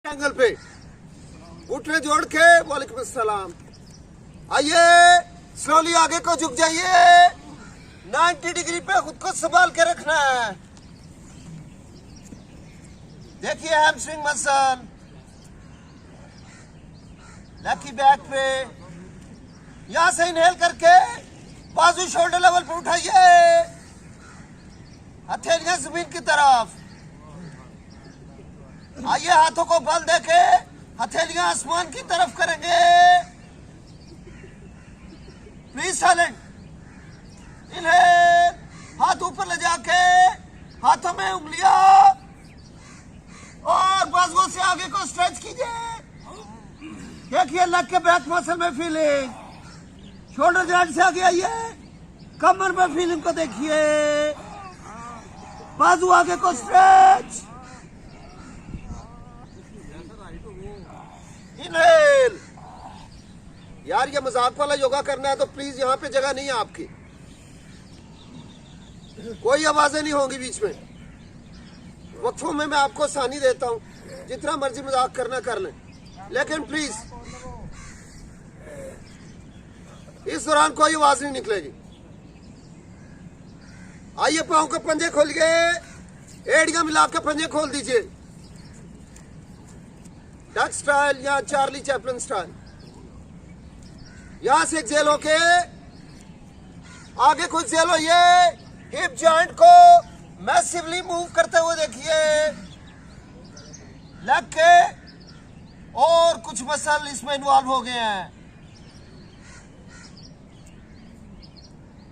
Angle पे घुटने जोड़ के वालेकुम अस्सलाम। आइए स्लोली आगे को झुक जाइए। 90 डिग्री पे खुद को संभाल के रखना है। देखिए हैमस्ट्रिंग मसल, लेग बैक पे यहां से इनहेल करके बाजू शोल्डर लेवल पे उठाइए, हथेलियां जमीन की तरफ। आइए हाथों को बल देके हथेलियां आसमान की तरफ करेंगे। Please silent. इनहेल, हाथ ऊपर ले जाके हाथों में उंगलियां और बाजुओं से आगे को स्ट्रेच कीजिए। देखिए लेग के बैक मसल में फीलिंग, शोल्डर जॉइंट से आगे आइए, कमर में फीलिंग को देखिए, बाजू आगे को स्ट्रेच। इनहेल। यार ये मजाक वाला योगा करना है तो प्लीज यहाँ पे जगह नहीं है आपकी, कोई आवाजें नहीं होंगी बीच में। वक्फों में मैं आपको आसानी देता हूँ, जितना मर्जी मजाक करना कर लें, लेकिन प्लीज इस दौरान कोई आवाज नहीं निकलेगी। आइए पाँव के पंजे खोलिए, एड़ियां मिला के पंजे खोल दीजिए। डक स्टाइल या चार्ली चैपलिन स्टाइल। यहां से एक्सेल होके आगे को एक्सेल होइए, हिप जॉइंट को मैसिवली मूव करते हुए देखिए। लेग के और कुछ मसल इसमें इन्वॉल्व हो गए हैं।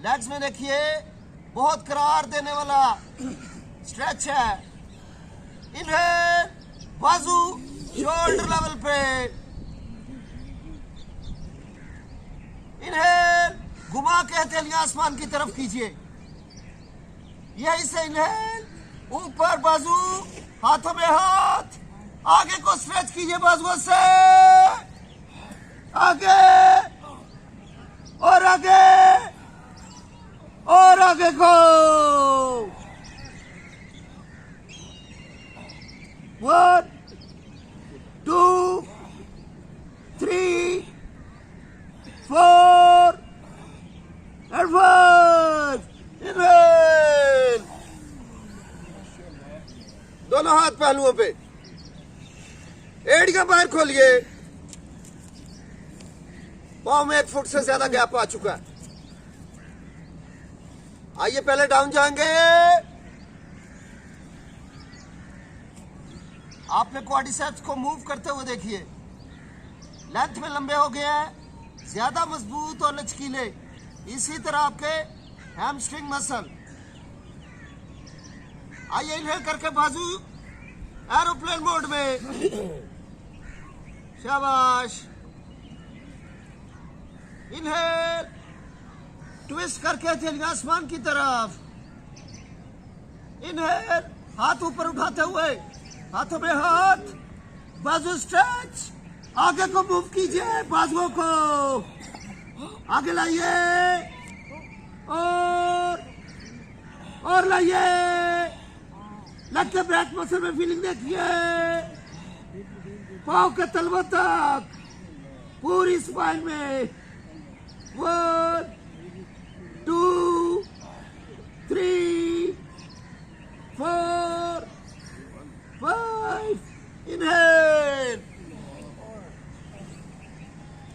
लेग्स में देखिए बहुत करार देने वाला स्ट्रेच है। इनहेल, बाजू शोल्डर लेवल पे। इनहेल, घुमा के हथेलियां आसमान की तरफ कीजिए। यही से इनहेल, ऊपर बाजू, हाथों में हाथ, आगे को स्ट्रेच कीजिए बाजुओं से, आगे और आगे और आगे को। 1 2 3 4 and 5। इनहेल, दोनों हाथ पहलुओं पे, एड़ियां बाहर खोलिए। पाँव में 1 फुट से ज्यादा गैप आ चुका है। आइए पहले डाउन जाएंगे। आपने क्वाड्रिसेप्स को मूव करते हुए देखिए, लेंथ में लंबे हो गए हैं, ज्यादा मजबूत और लचकीले। इसी तरह आपके हैमस्ट्रिंग मसल। आइए इनहेल करके बाजू एरोप्लेन मोड में, शाबाश। इनहेल, ट्विस्ट करके हथेलियां आसमान की तरफ। इनहेल, हाथ ऊपर उठाते हुए, हाथों में हाथ, बाजू स्ट्रेच, आगे को मूव कीजिए, बाजुओं को आगे लाइए और लाइए। लेग के बैक मसल में फीलिंग देखिए, पाँव के तलवों तक, पूरी स्पाइन में। 1 2 3 4 5। इनहेल।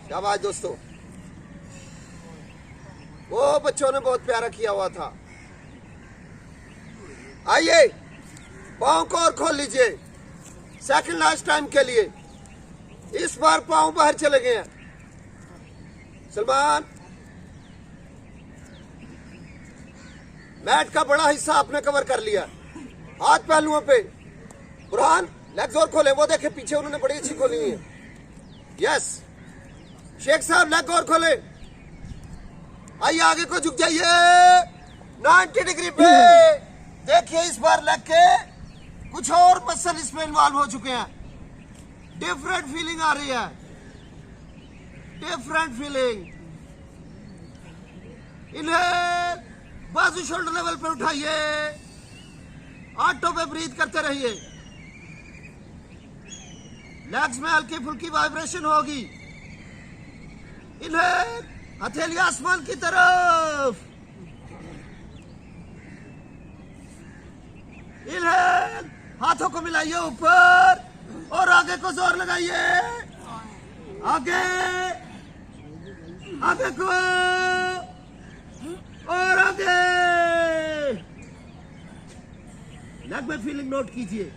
शाबाश दोस्तों, वो बच्चों ने बहुत प्यारा किया हुआ था। आइए पाँव को और खोल लीजिए सेकंड लास्ट टाइम के लिए। इस बार पाँव बाहर चले गए हैं। सलमान, मैट का बड़ा हिस्सा आपने कवर कर लिया। हाथ पहलुओं पे। बुरहान, लेग्स और खोले, वो देखे पीछे उन्होंने बड़ी अच्छी खोली है। यस शेख साहब, लेग और खोले। आइए आगे को झुक जाइए 90 डिग्री पे। देखिए इस बार लेग के कुछ और मसल इसमें इन्वॉल्व हो चुके हैं। डिफरेंट फीलिंग आ रही है, डिफरेंट फीलिंग। इन्हें बाजू शोल्डर लेवल पर उठाइए, ऑटो पे ब्रीथ करते रहिए। लेग्स में हल्की फुल्की वाइब्रेशन होगी। इन्हेल, हथेली आसमान की तरफ। इन्हेल, हाथों को मिलाइए ऊपर और आगे को जोर लगाइए। आगे, आगे को और आगे। लेग में फीलिंग नोट कीजिए,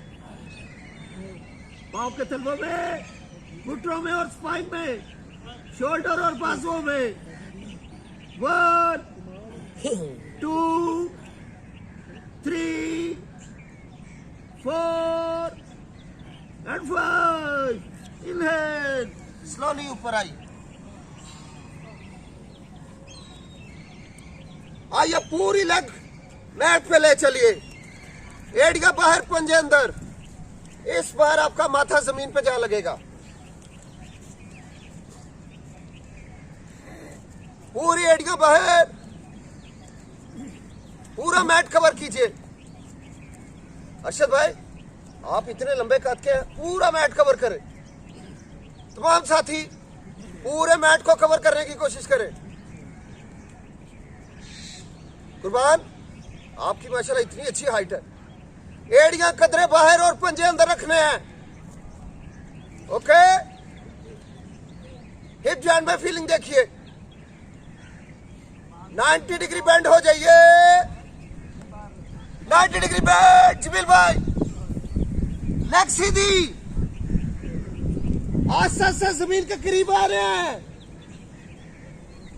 पांव के तलवों में, घुटनों में और स्पाइन में, शोल्डर और बाजुओं में। 1 2 3 4 and 5। इनहेल, स्लोली ऊपर आई। आइए पूरी लेग मैट पे ले चलिए। एड़िया बाहर, पंजे अंदर। इस बार आपका माथा जमीन पे जा लगेगा। पूरी एड़िया बाहर, पूरा मैट कवर कीजिए। अरशद भाई, आप इतने लंबे कद के हैं, पूरा मैट कवर करें। तमाम साथी पूरे मैट को कवर करने की कोशिश करें। कुर्बान, आपकी माशाल्लाह इतनी अच्छी हाइट है। एड़ियां कदरे बाहर और पंजे अंदर रखने हैं। ओके, हिप जॉइंट में फीलिंग देखिए। 90 डिग्री बेंड हो जाइए। 90 डिग्री बेंड। जमील भाई, लेग सीधी, आस्ते आस्ते जमीन के करीब आ रहे हैं।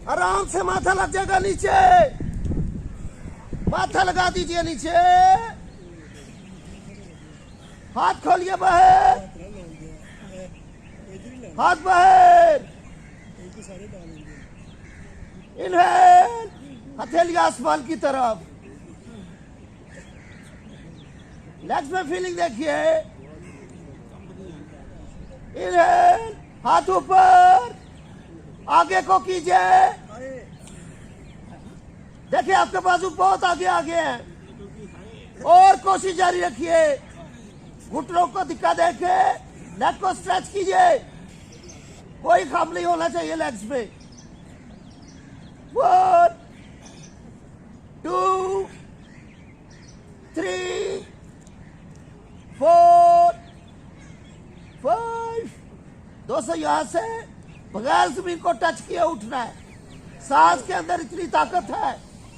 आराम से माथा लग जाएगा नीचे। माथा लगा दीजिए नीचे। हाथ खोलिए बाहर, हाथ बाहर। इनहेल, हथेली आसमान की तरफ। लेग्स में फीलिंग देखिए। इनहेल, हाथ ऊपर, आगे को कीजिए। देखिए आपके बाजू बहुत आगे आगे हैं और कोशिश जारी रखिए। घुटनों को दिक्कत देके लेग को स्ट्रेच कीजिए। कोई काम नहीं होना चाहिए लेग्स में। 1 2 3 4 5। दोस्तों, यहां से बगैर जमीन को टच किए उठना है। सांस के अंदर इतनी ताकत है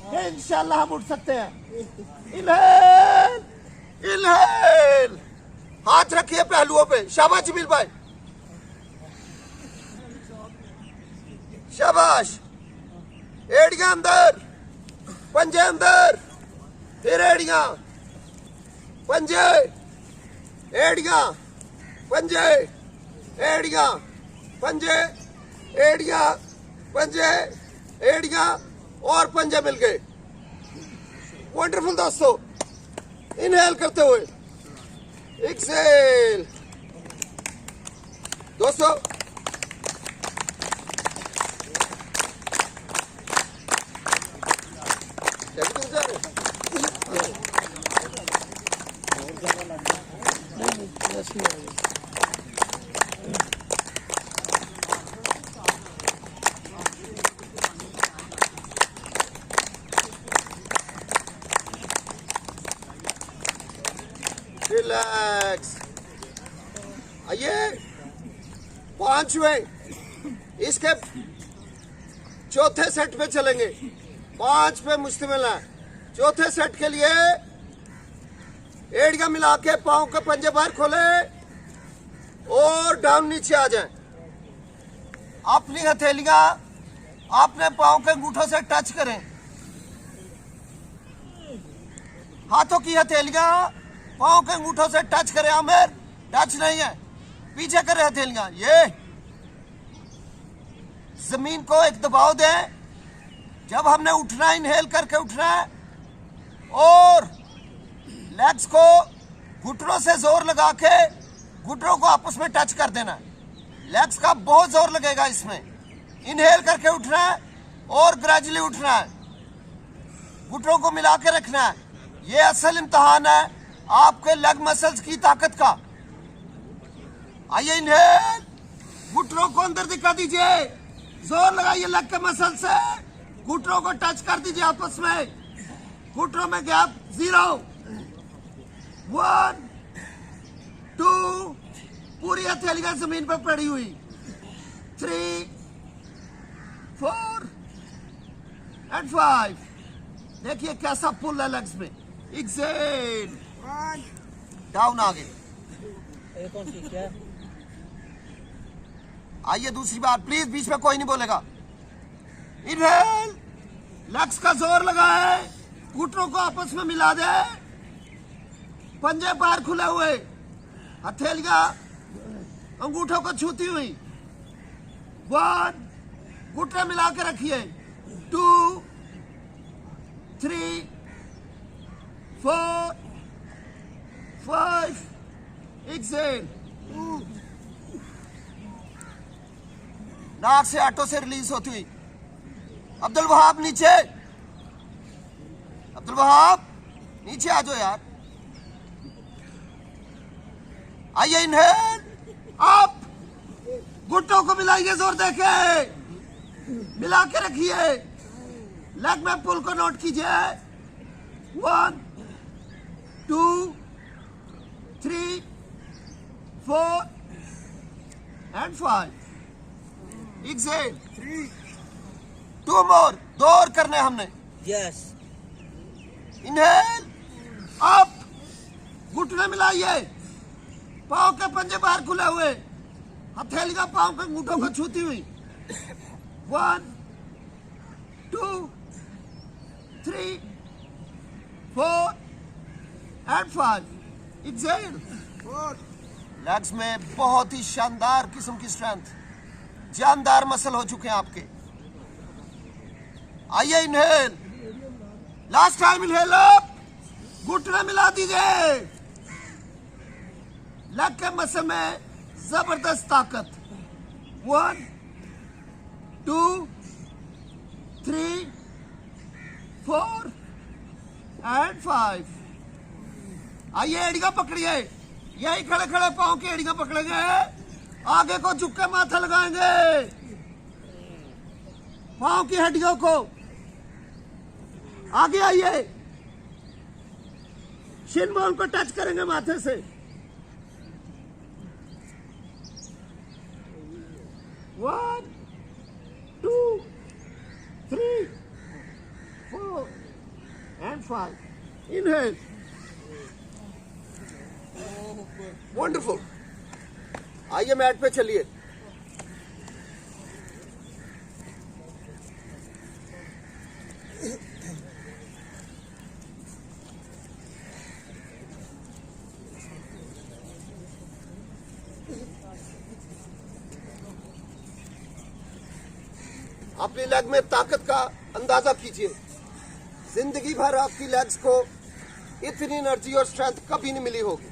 कि इंशाल्लाह हम उठ सकते हैं। इनहेल, इनहेल, हाथ रखिए पहलुओं पे। शाबाश जमील भाई, शाबाश। एड़ियां अंदर, पंजे अंदर, फिर एड़ियां, पंजे, एड़ियां, पंजे, एड़ियां, पंजे, एड़ियां, पंजे, एड़ियां और पंजे मिल गए। वंडरफुल दोस्तों। इनहेल करते हुए एक्सेल। दोस्तों, रिलैक्स। आइए पांचवें, इसके चौथे सेट पे चलेंगे। 5 पे मुश्तमिल है। चौथे सेट के लिए एड़ियां मिला के पांव के पंजे बाहर खोले और डाउन नीचे आ जाएं। अपनी हथेलियां अपने पांव के अंगूठों से टच करें। हाथों की हथेलियां पांव के अंगूठों से टच करें। आमिर, टच नहीं है, पीछे करें हथेलियां। ये जमीन को एक दबाव दें। जब हमने उठना है, इनहेल करके उठना है और लेग्स को घुटनों से जोर लगा के घुटनों को आपस में टच कर देना है। लेग्स का बहुत जोर लगेगा इसमें। इनहेल करके उठना है और ग्रेजुअली उठना है। घुटनों को मिला के रखना है। ये असल इम्तिहान है आपके लेग मसल्स की ताकत का। आइए इनहेल, घुटनों को अंदर दिखा दीजिए, जोर लगाइए लेग के मसल से, घुटनों को टच कर दीजिए आपस में, घुटनों में गैप 0, 1, 2, पूरी हथेलियां जमीन पर पड़ी हुई, 3, 4 and 5। देखिए कैसा पुल है लेग्स में। एक्सेल, डाउन आगे। आइए दूसरी बार, प्लीज बीच में कोई नहीं बोलेगा। इनहेल, लेग्स का जोर लगाए, घुटनों को आपस में मिला दे, पंजे बाहर खुले हुए, हथेलियां अंगूठों को छूती हुई, 1, घुटने मिला के रखिए, 2, 3, 4, 5, एक्सेल। नाक से ऑटो से रिलीज होती हुई। अब्दुल वहाब नीचे, अब्दुल वहाब नीचे आ जाओ यार। आइए इनहेल, आप घुटनों को मिलाइए, जोर देके मिला के रखिए, लेग में पुल को नोट कीजिए, 1, 2, 3, 4 and 5। एक्सेल, 2 मोर, 2 और करने हमने। यस। इनहेल, अप, घुटने मिलाइए, पाँव के पंजे बाहर खुले हुए, हथेलियां पाँव के अंगूठों को छूती हुई, 1, 2, 3, 4 and 5। एक्सेल। लेग्स में बहुत ही शानदार किस्म की स्ट्रेंथ, जानदार मसल हो चुके हैं आपके। आइए inhale, last time inhale up, घुटने मिला दीजिए, लेग के मसल में जबरदस्त ताकत, 1, 2, 3, 4 and 5। आइए एड़ियां पकड़िए, यही खड़े खड़े पाँव की एड़ियां पकड़ेंगे, आगे को झुक के माथा लगाएंगे, पाँव की हड्डियों को आगे आइए, शिन बोन को टच करेंगे माथे से, 1, 2, 3, 4 and 5। Inhale, wonderful. आइए मैट पे चलिए। अपनी लेग में ताकत का अंदाजा कीजिए। जिंदगी भर आपकी लेग्स को इतनी एनर्जी और स्ट्रेंथ कभी नहीं मिली होगी।